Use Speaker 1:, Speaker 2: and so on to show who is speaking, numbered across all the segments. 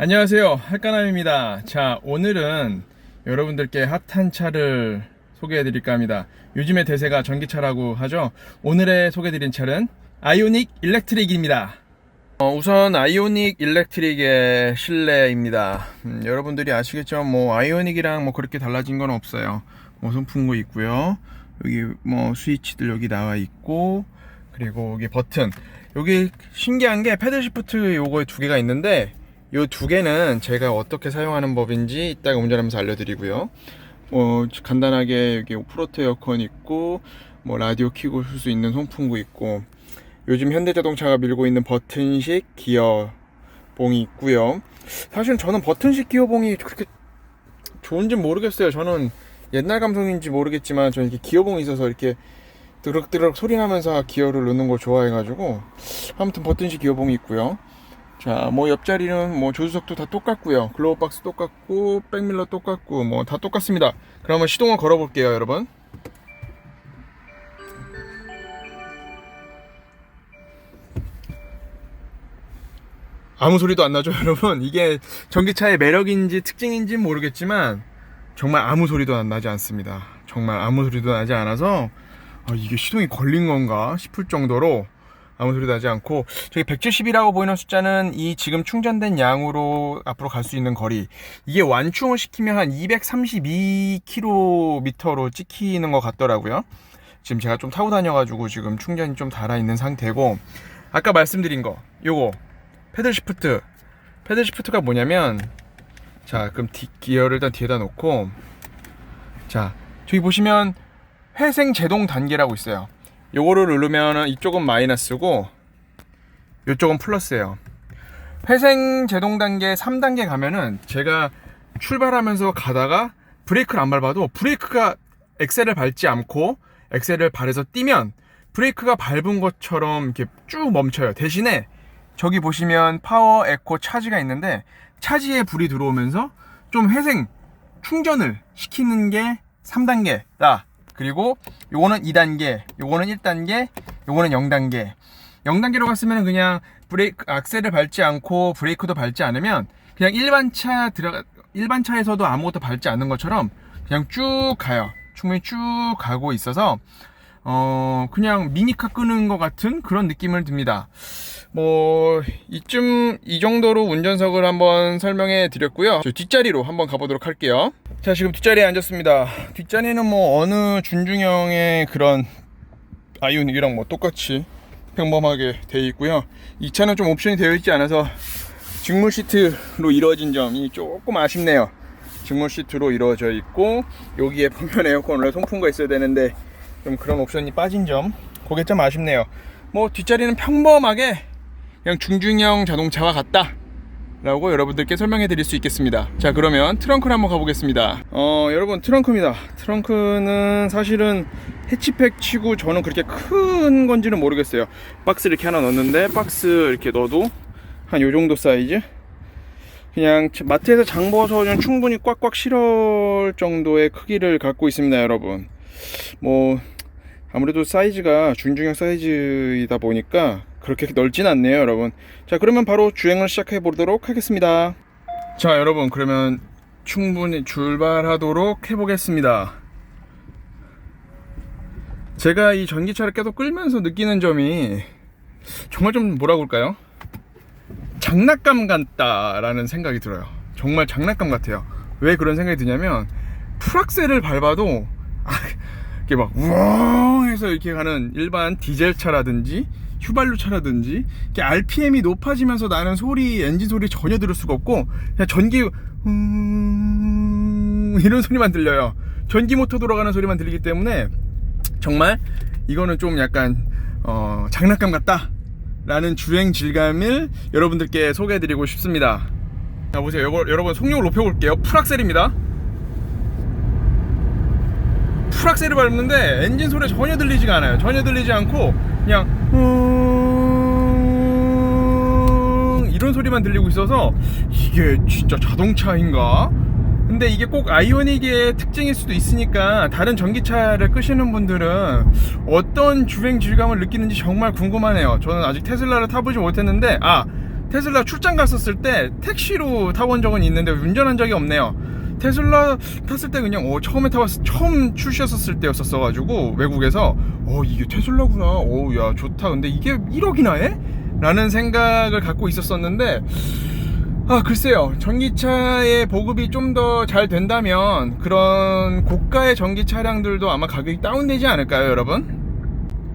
Speaker 1: 안녕하세요, 할까남입니다. 자, 오늘은 여러분들께 핫한 차를 소개해드릴까 합니다. 요즘의 대세가 전기차라고 하죠. 오늘의 소개해드린 차는 아이오닉 일렉트릭입니다. 우선 아이오닉 일렉트릭의 실내입니다. 여러분들이 아시겠죠? 아이오닉이랑 그렇게 달라진 건 없어요. 송풍구 있고요. 여기 스위치들 여기 나와 있고, 그리고 여기 버튼. 여기 신기한 게 패들 시프트 요거 두 개가 있는데, 요 두 개는 제가 어떻게 사용하는 법인지 이따가 운전하면서 알려드리고요. 간단하게 여기 프로토 에어컨 있고, 라디오 켜고 쓸 수 있는 송풍구 있고, 요즘 현대자동차가 밀고 있는 버튼식 기어봉이 있고요. 사실 저는 버튼식 기어봉이 그렇게 좋은지 모르겠어요. 저는 옛날 감성인지 모르겠지만 저는 이렇게 기어봉이 있어서 이렇게 드럭드럭 소리 나면서 기어를 넣는 걸 좋아해가지고, 아무튼 버튼식 기어봉이 있고요. 자, 옆자리는 조수석도 다 똑같고요. 글로우 박스 똑같고, 백밀러 똑같고, 다 똑같습니다. 그러면 시동을 걸어 볼게요, 여러분. 아무 소리도 안 나죠, 여러분? 이게 전기차의 매력인지 특징인지는 모르겠지만 정말 아무 소리도 안 나지 않습니다. 정말 아무 소리도 나지 않아서 이게 시동이 걸린 건가 싶을 정도로 아무 소리도 나지 않고, 저기 170이라고 보이는 숫자는 이 지금 충전된 양으로 앞으로 갈 수 있는 거리, 이게 완충을 시키면 한 232km로 찍히는 것 같더라고요. 지금 제가 좀 타고 다녀가지고 지금 충전이 좀 달아있는 상태고, 아까 말씀드린 거 요거 패들 시프트가 뭐냐면, 자, 그럼 기어를 일단 뒤에다 놓고, 자, 저기 보시면 회생 제동 단계라고 있어요. 요거를 누르면 이쪽은 마이너스고 이쪽은 플러스예요. 회생 제동 단계 3단계 가면은, 제가 출발하면서 가다가 브레이크를 안 밟아도 브레이크가 엑셀을 밟지 않고 엑셀을 밟아서 뛰면 브레이크가 밟은 것처럼 이렇게 쭉 멈춰요. 대신에 저기 보시면 파워 에코 차지가 있는데, 차지에 불이 들어오면서 좀 회생 충전을 시키는 게 3단계다. 그리고 요거는 2단계, 요거는 1단계, 요거는 0단계. 0단계로 갔으면 그냥 악셀을 밟지 않고 브레이크도 밟지 않으면 그냥 일반 차에서도 아무것도 밟지 않는 것처럼 그냥 쭉 가요. 충분히 쭉 가고 있어서 그냥 미니카 끄는 것 같은 그런 느낌을 듭니다. 이 정도로 운전석을 한번 설명해 드렸고요. 저 뒷자리로 한번 가보도록 할게요. 자, 지금 뒷자리에 앉았습니다. 뒷자리는 어느 준중형의 그런 아이오닉이랑 똑같이 평범하게 되어 있고요. 이 차는 좀 옵션이 되어 있지 않아서 직물 시트로 이루어진 점이 조금 아쉽네요. 직물 시트로 이루어져 있고, 여기에 보면 에어컨 원래 송풍구가 있어야 되는데 좀 그런 옵션이 빠진 점, 그게 좀 아쉽네요. 뒷자리는 평범하게 그냥 중중형 자동차와 같다 라고 여러분들께 설명해 드릴 수 있겠습니다. 자, 그러면 트렁크를 한번 가보겠습니다. 여러분, 트렁크입니다. 트렁크는 사실은 해치백 치고 저는 그렇게 큰 건지는 모르겠어요. 박스 이렇게 하나 넣었는데, 박스 이렇게 넣어도 한 요 정도 사이즈? 그냥 마트에서 장 보서 그냥 충분히 꽉꽉 실을 정도의 크기를 갖고 있습니다, 여러분. 아무래도 사이즈가 준중형 사이즈이다 보니까 그렇게 넓진 않네요, 여러분. 자, 그러면 바로 주행을 시작해 보도록 하겠습니다. 자, 여러분, 그러면 충분히 출발하도록 해보겠습니다. 제가 이 전기차를 계속 끌면서 느끼는 점이 정말 좀 뭐라고 할까요? 장난감 같다라는 생각이 들어요. 정말 장난감 같아요. 왜 그런 생각이 드냐면, 풀악셀을 밟아도 이렇게 우엉 해서 이렇게 가는 일반 디젤차라든지 휘발유 차라든지 이렇게 RPM이 높아지면서 나는 소리, 엔진 소리 전혀 들을 수가 없고, 그냥 전기 이런 소리만 들려요. 전기 모터 돌아가는 소리만 들리기 때문에 정말 이거는 좀 약간 장난감 같다 라는 주행 질감을 여러분들께 소개해드리고 싶습니다. 자, 보세요. 여러분, 속력을 높여볼게요. 풀악셀입니다. 풀악셀을 밟는데 엔진 소리 전혀 들리지가 않아요. 전혀 들리지 않고 그냥 이런 소리만 들리고 있어서 이게 진짜 자동차인가? 근데 이게 꼭 아이오닉의 특징일 수도 있으니까 다른 전기차를 끄시는 분들은 어떤 주행 질감을 느끼는지 정말 궁금하네요. 저는 아직 테슬라를 타보지 못했는데 테슬라 출장 갔었을 때 택시로 타본 적은 있는데 운전한 적이 없네요. 테슬라 탔을 때 그냥 처음에 타봤을 처음 출시했었을 때였었어가지고 외국에서 이게 테슬라구나, 야 좋다, 근데 이게 1억이나 해? 라는 생각을 갖고 있었었는데 글쎄요, 전기차의 보급이 좀 더 잘 된다면 그런 고가의 전기 차량들도 아마 가격이 다운되지 않을까요, 여러분?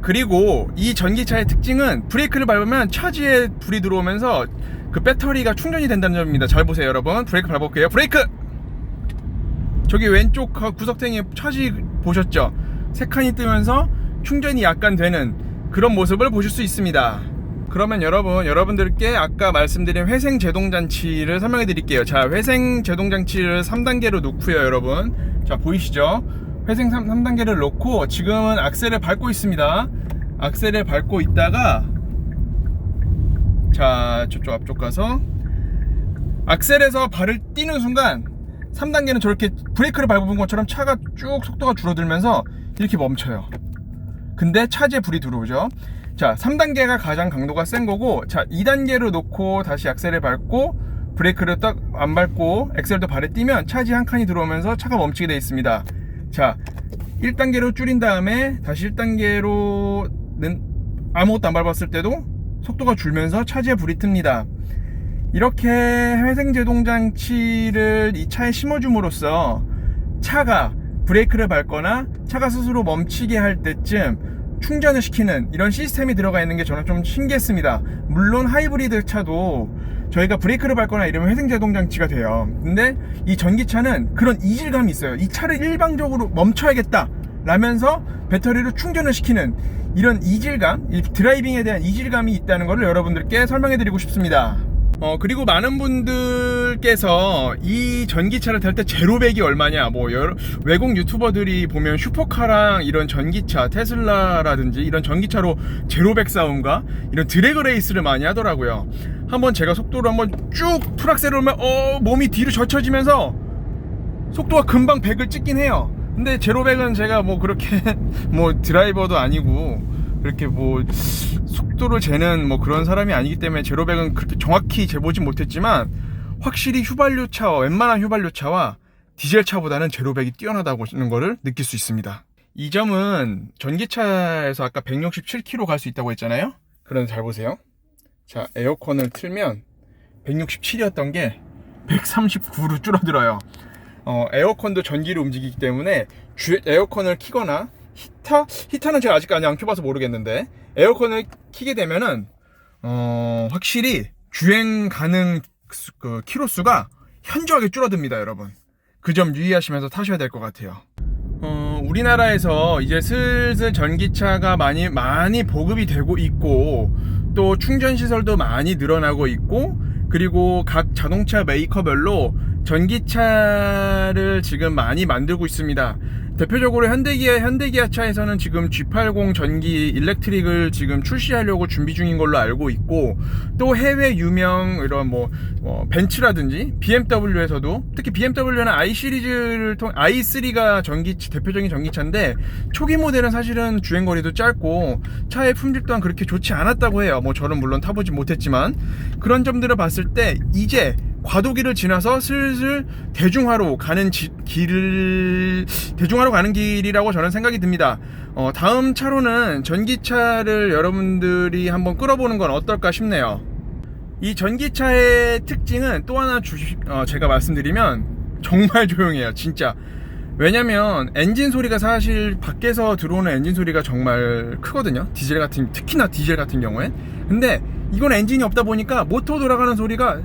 Speaker 1: 그리고 이 전기차의 특징은 브레이크를 밟으면 차지에 불이 들어오면서 그 배터리가 충전이 된다는 점입니다. 잘 보세요, 여러분. 브레이크 밟아볼게요. 브레이크! 저기 왼쪽 구석탱이 차지 보셨죠? 세 칸이 뜨면서 충전이 약간 되는 그런 모습을 보실 수 있습니다. 그러면 여러분들께 아까 말씀드린 회생 제동장치를 설명해 드릴게요. 자, 회생 제동장치를 3단계로 놓고요, 여러분. 자, 보이시죠? 회생 3단계를 놓고 지금은 악셀을 밟고 있습니다. 악셀을 밟고 있다가, 자, 저쪽 앞쪽 가서 악셀에서 발을 띄는 순간 3단계는 저렇게 브레이크를 밟은 것처럼 차가 쭉 속도가 줄어들면서 이렇게 멈춰요. 근데 차지에 불이 들어오죠. 자, 3단계가 가장 강도가 센 거고, 자, 2단계로 놓고 다시 악셀을 밟고 브레이크를 딱 안 밟고 엑셀도 발에 띄면 차지 한 칸이 들어오면서 차가 멈추게 되어 있습니다. 자, 1단계로 줄인 다음에 다시 1단계로는 아무것도 안 밟았을 때도 속도가 줄면서 차지에 불이 틉니다. 이렇게 회생제동장치를 이 차에 심어줌으로써 차가 브레이크를 밟거나 차가 스스로 멈추게 할 때쯤 충전을 시키는 이런 시스템이 들어가 있는 게 저는 좀 신기했습니다. 물론 하이브리드 차도 저희가 브레이크를 밟거나 이러면 회생제동장치가 돼요. 근데 이 전기차는 그런 이질감이 있어요. 이 차를 일방적으로 멈춰야겠다 라면서 배터리로 충전을 시키는 이런 이질감, 이 드라이빙에 대한 이질감이 있다는 것을 여러분들께 설명해 드리고 싶습니다. 그리고 많은 분들께서 이 전기차를 탈 때 제로백이 얼마냐, 외국 유튜버들이 보면 슈퍼카랑 이런 전기차, 테슬라라든지 이런 전기차로 제로백 싸움과 이런 드래그 레이스를 많이 하더라고요. 한번 제가 속도를 한번 쭉 풀악셀을 오면 몸이 뒤로 젖혀지면서 속도가 금방 100을 찍긴 해요. 근데 제로백은 제가 그렇게 드라이버도 아니고 그렇게 속도를 재는 그런 사람이 아니기 때문에 제로백은 그렇게 정확히 재보진 못했지만 확실히 웬만한 휘발유차와 디젤차보다는 제로백이 뛰어나다는 거를 느낄 수 있습니다. 이 점은 전기차에서 아까 167km 갈 수 있다고 했잖아요. 그런데 잘 보세요. 자, 에어컨을 틀면 167이었던 게 139로 줄어들어요. 에어컨도 전기로 움직이기 때문에 에어컨을 키거나 히터는 제가 아직 안 켜봐서 모르겠는데 에어컨을 키게 되면은 확실히 주행 가능 키로수가 현저하게 줄어듭니다, 여러분. 그 점 유의하시면서 타셔야 될 것 같아요. 우리나라에서 이제 슬슬 전기차가 많이 보급이 되고 있고 또 충전 시설도 많이 늘어나고 있고, 그리고 각 자동차 메이커별로 전기차를 지금 많이 만들고 있습니다. 대표적으로 현대기아차에서는 지금 G80 전기 일렉트릭을 지금 출시하려고 준비 중인 걸로 알고 있고, 또 해외 유명 이런 벤츠라든지 BMW에서도, 특히 BMW는 i 시리즈를 i3가 대표적인 전기차인데 초기 모델은 사실은 주행거리도 짧고 차의 품질 또한 그렇게 좋지 않았다고 해요. 저는 물론 타보지 못했지만 그런 점들을 봤을 때 이제 과도기를 지나서 슬슬 대중화로 가는 길이라고 저는 생각이 듭니다. 다음 차로는 전기차를 여러분들이 한번 끌어보는 건 어떨까 싶네요. 이 전기차의 특징은 또 하나 제가 말씀드리면 정말 조용해요, 진짜. 왜냐면 엔진 소리가 사실 밖에서 들어오는 엔진 소리가 정말 크거든요, 특히나 디젤 같은 경우에. 근데 이건 엔진이 없다 보니까 모터 돌아가는 소리가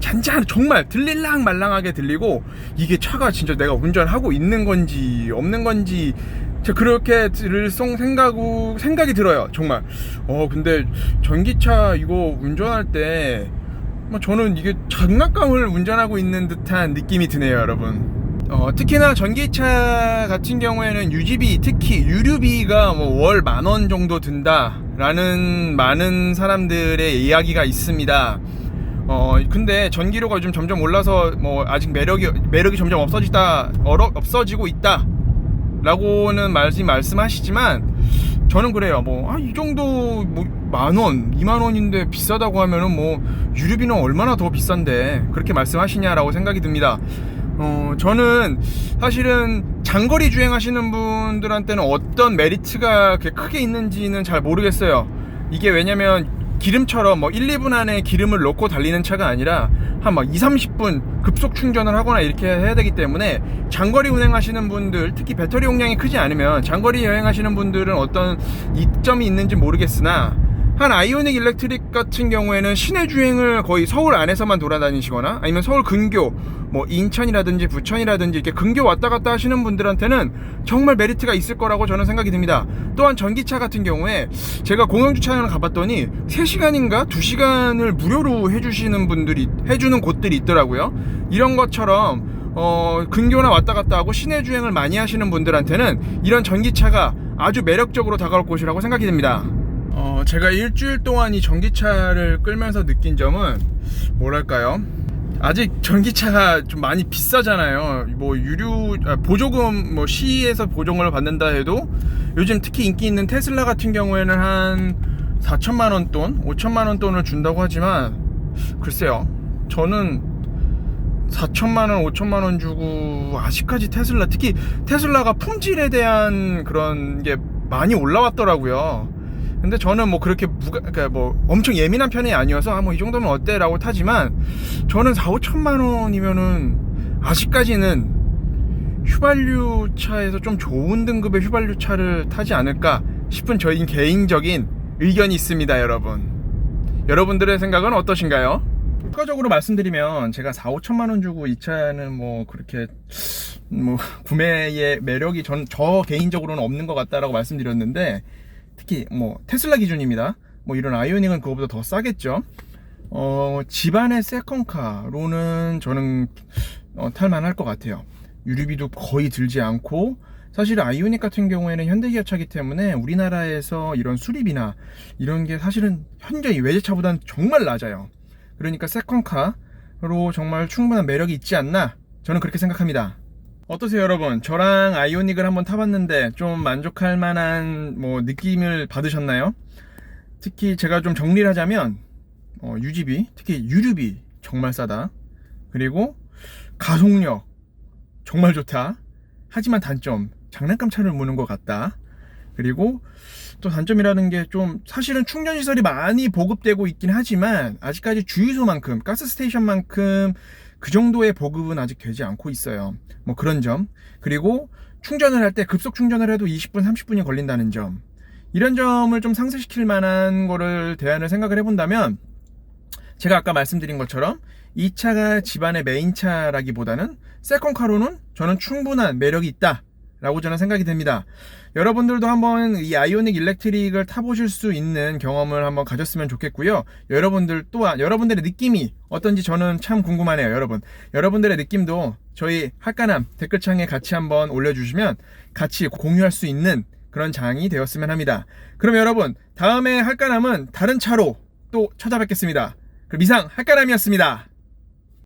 Speaker 1: 잔잔, 정말 들릴랑 말랑하게 들리고, 이게 차가 진짜 내가 운전하고 있는 건지 없는 건지 그렇게 들을 생각이 들어요, 정말. 근데 전기차 이거 운전할 때 저는 이게 장난감을 운전하고 있는 듯한 느낌이 드네요, 여러분. 특히나 전기차 같은 경우에는 유지비, 특히 유류비가 월 10,000원 정도 든다라는 많은 사람들의 이야기가 있습니다. 근데 전기료가 요즘 점점 올라서 아직 매력이 점점 없어지고 있다 라고는 말씀하시지만 저는 그래요. 이 정도 만원, 2만원인데 비싸다고 하면은 유류비는 얼마나 더 비싼데 그렇게 말씀하시냐라고 생각이 듭니다. 저는 사실은 장거리 주행하시는 분들한테는 어떤 메리트가 크게 있는지는 잘 모르겠어요. 이게 왜냐면 기름처럼 1, 2분 안에 기름을 넣고 달리는 차가 아니라 한 2, 30분 급속 충전을 하거나 이렇게 해야 되기 때문에 장거리 운행하시는 분들, 특히 배터리 용량이 크지 않으면 장거리 여행하시는 분들은 어떤 이점이 있는지 모르겠으나 한 아이오닉 일렉트릭 같은 경우에는 시내 주행을 거의 서울 안에서만 돌아다니시거나 아니면 서울 근교 인천이라든지 부천이라든지 이렇게 근교 왔다 갔다 하시는 분들한테는 정말 메리트가 있을 거라고 저는 생각이 듭니다. 또한 전기차 같은 경우에 제가 공영주차장을 가봤더니 3시간인가 2시간을 무료로 해주는 곳들이 있더라고요. 이런 것처럼 근교나 왔다 갔다 하고 시내 주행을 많이 하시는 분들한테는 이런 전기차가 아주 매력적으로 다가올 곳이라고 생각이 됩니다. 제가 일주일 동안 이 전기차를 끌면서 느낀 점은 뭐랄까요? 아직 전기차가 좀 많이 비싸잖아요. 보조금 시에서 보조금을 받는다 해도 요즘 특히 인기 있는 테슬라 같은 경우에는 한 4천만원 돈, 5천만원 돈을 준다고 하지만 글쎄요, 저는 4천만원, 5천만원 주고 아직까지 특히 테슬라가 품질에 대한 그런 게 많이 올라왔더라고요. 근데 저는 그렇게 엄청 예민한 편이 아니어서 이 정도면 어때? 라고 타지만 저는 4, 5천만 원이면은 아직까지는 휘발유 차에서 좀 좋은 등급의 휘발유 차를 타지 않을까 싶은 저희 개인적인 의견이 있습니다, 여러분. 여러분들의 생각은 어떠신가요? 추가적으로 말씀드리면 제가 4, 5천만 원 주고 이 차는 그렇게 구매의 매력이 저 개인적으로는 없는 것 같다라고 말씀드렸는데 특히 테슬라 기준입니다. 이런 아이오닉은 그거보다 더 싸겠죠. 집안의 세컨카로는 저는 탈만할 것 같아요. 유류비도 거의 들지 않고 사실 아이오닉 같은 경우에는 현대기아차기 때문에 우리나라에서 이런 수리비나 이런 게 사실은 현재 외제차보다는 정말 낮아요. 그러니까 세컨카로 정말 충분한 매력이 있지 않나 저는 그렇게 생각합니다. 어떠세요, 여러분? 저랑 아이오닉을 한번 타봤는데 좀 만족할 만한 느낌을 받으셨나요? 특히 제가 좀 정리를 하자면 유지비, 특히 유류비 정말 싸다. 그리고 가속력 정말 좋다. 하지만 단점, 장난감 차를 모는 것 같다. 그리고 또 단점이라는 게 좀 사실은 충전 시설이 많이 보급되고 있긴 하지만 아직까지 주유소만큼, 가스 스테이션만큼 그 정도의 보급은 아직 되지 않고 있어요. 그런 점. 그리고 충전을 할 때 급속 충전을 해도 20분, 30분이 걸린다는 점. 이런 점을 좀 상쇄시킬 만한 거를 대안을 생각을 해본다면 제가 아까 말씀드린 것처럼 이 차가 집안의 메인차라기보다는 세컨카로는 저는 충분한 매력이 있다 라고 저는 생각이 됩니다. 여러분들도 한번 이 아이오닉 일렉트릭을 타보실 수 있는 경험을 한번 가졌으면 좋겠고요. 여러분들 또한 여러분들의 느낌이 어떤지 저는 참 궁금하네요. 여러분들의 느낌도 저희 할까남 댓글창에 같이 한번 올려주시면 같이 공유할 수 있는 그런 장이 되었으면 합니다. 그럼 여러분, 다음에 할까남은 다른 차로 또 찾아뵙겠습니다. 그럼 이상 할까남이었습니다.